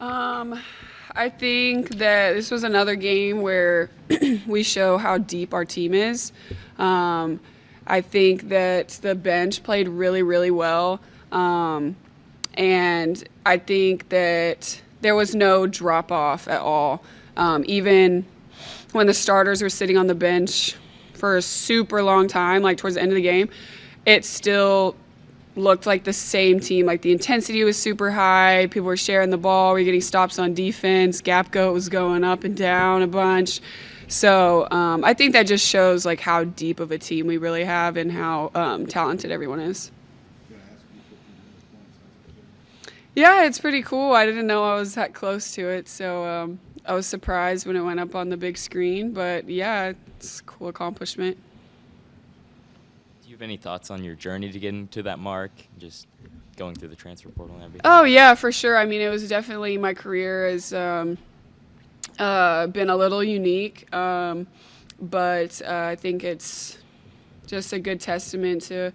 Um, I think that this was another game where we show how deep our team is. Um, I think that the bench played really, really well. And I think that there was no drop off at all. Even when the starters were sitting on the bench for a super long time, like towards the end of the game, it still looked like the same team. Like the intensity was super high. People were sharing the ball. We were getting stops on defense. Gap goat was going up and down a bunch. So I think that just shows like how deep of a team we really have and how talented everyone is. Yeah, it's pretty cool. I didn't know I was that close to it, so I was surprised when it went up on the big screen. But yeah, it's a cool accomplishment. Do you have any thoughts on your journey to getting to that mark? Just going through the transfer portal and everything? Oh yeah, for sure. I mean, it was definitely my career has been a little unique, but I think it's just a good testament to,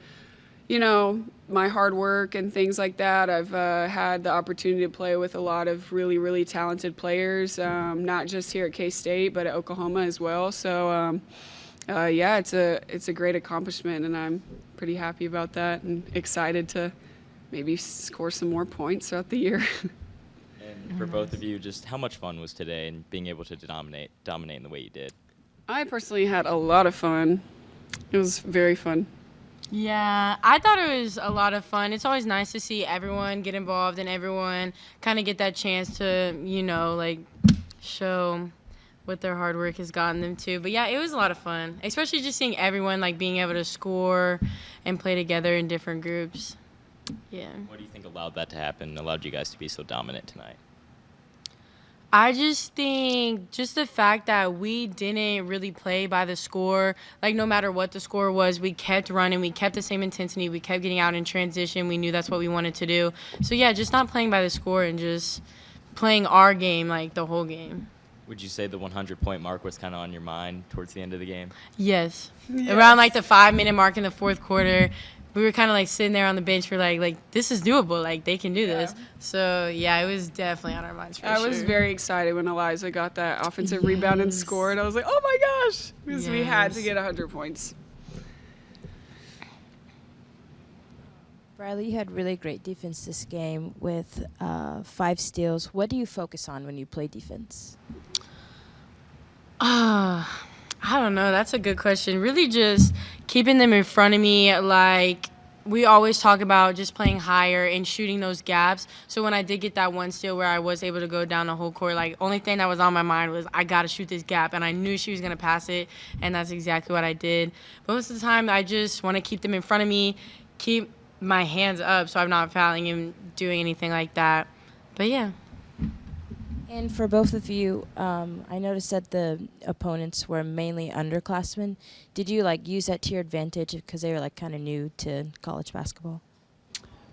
my hard work and things like that. I've had the opportunity to play with a lot of really, really talented players, not just here at K-State, but at Oklahoma as well. So, yeah, it's a great accomplishment, and I'm pretty happy about that and excited to maybe score some more points throughout the year. And for both of you, just how much fun was today and being able to dominate in the way you did? I personally had a lot of fun. It was very fun. Yeah, I thought it was a lot of fun. It's always nice to see everyone get involved and everyone kind of get that chance to, show what their hard work has gotten them to. But yeah, it was a lot of fun, especially just seeing everyone like being able to score and play together in different groups. Yeah. What do you think allowed that to happen, allowed you guys to be so dominant tonight? I just think just the fact that we didn't really play by the score, like no matter what the score was, we kept running, we kept the same intensity, we kept getting out in transition. We knew that's what we wanted to do. So yeah, just not playing by the score and just playing our game like the whole game. Would you say the 100-point mark was kind of on your mind towards the end of the game? Yes. Around like the 5-minute mark in the fourth quarter, we were kind of like sitting there on the bench for like this is doable, like they can do this. So yeah, it was definitely on our minds for sure. I was very excited when Eliza got that offensive rebound and scored. I was like, oh my gosh, because we had to get 100 points. Briley, you had really great defense this game with 5 steals. What do you focus on when you play defense? I don't know. That's a good question. Really just keeping them in front of me. Like, we always talk about just playing higher and shooting those gaps. So when I did get that one steal where I was able to go down the whole court, like, only thing that was on my mind was I got to shoot this gap. And I knew she was going to pass it, and that's exactly what I did. But most of the time, I just want to keep them in front of me, keep my hands up so I'm not fouling and doing anything like that. But, yeah. And for both of you, I noticed that the opponents were mainly underclassmen. Did you use that to your advantage because they were kind of new to college basketball?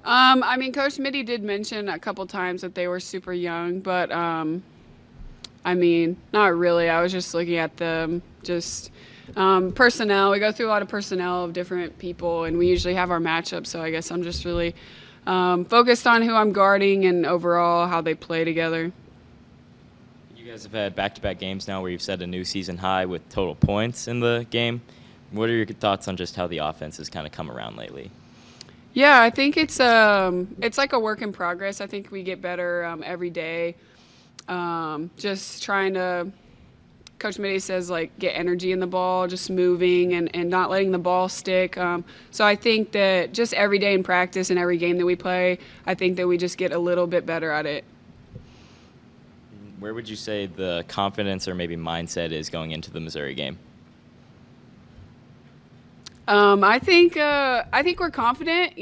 I mean, Coach Mitty did mention a couple times that they were super young, but I mean, not really. I was just looking at them, just personnel. We go through a lot of personnel of different people, and we usually have our matchups. So I guess I'm just really focused on who I'm guarding and overall how they play together. You guys have had back-to-back games now where you've set a new season high with total points in the game. What are your thoughts on just how the offense has kind of come around lately? Yeah, I think it's like a work in progress. I think we get better every day. Just trying to, Coach Mitty says, get energy in the ball, just moving and not letting the ball stick. So I think that just every day in practice and every game that we play, I think that we just get a little bit better at it. Where would you say the confidence or maybe mindset is going into the Missouri game? I think we're confident,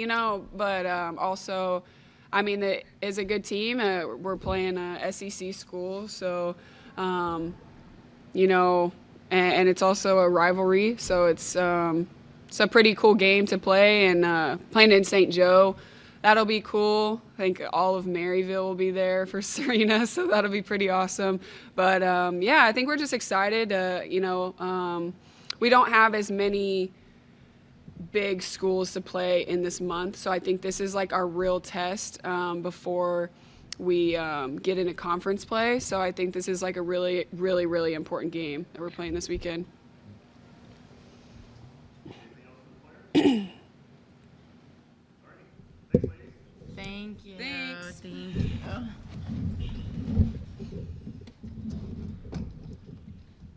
but also, I mean, it is a good team. We're playing a SEC school, so, and it's also a rivalry, so it's a pretty cool game to play, and playing in St. Joe. That'll be cool. I think all of Maryville will be there for Serena, so that'll be pretty awesome. But, yeah, I think we're just excited. We don't have as many big schools to play in this month, so I think this is our real test before we get into conference play. So I think this is like a really, really, really important game that we're playing this weekend. Thank you. Thanks. Thank you.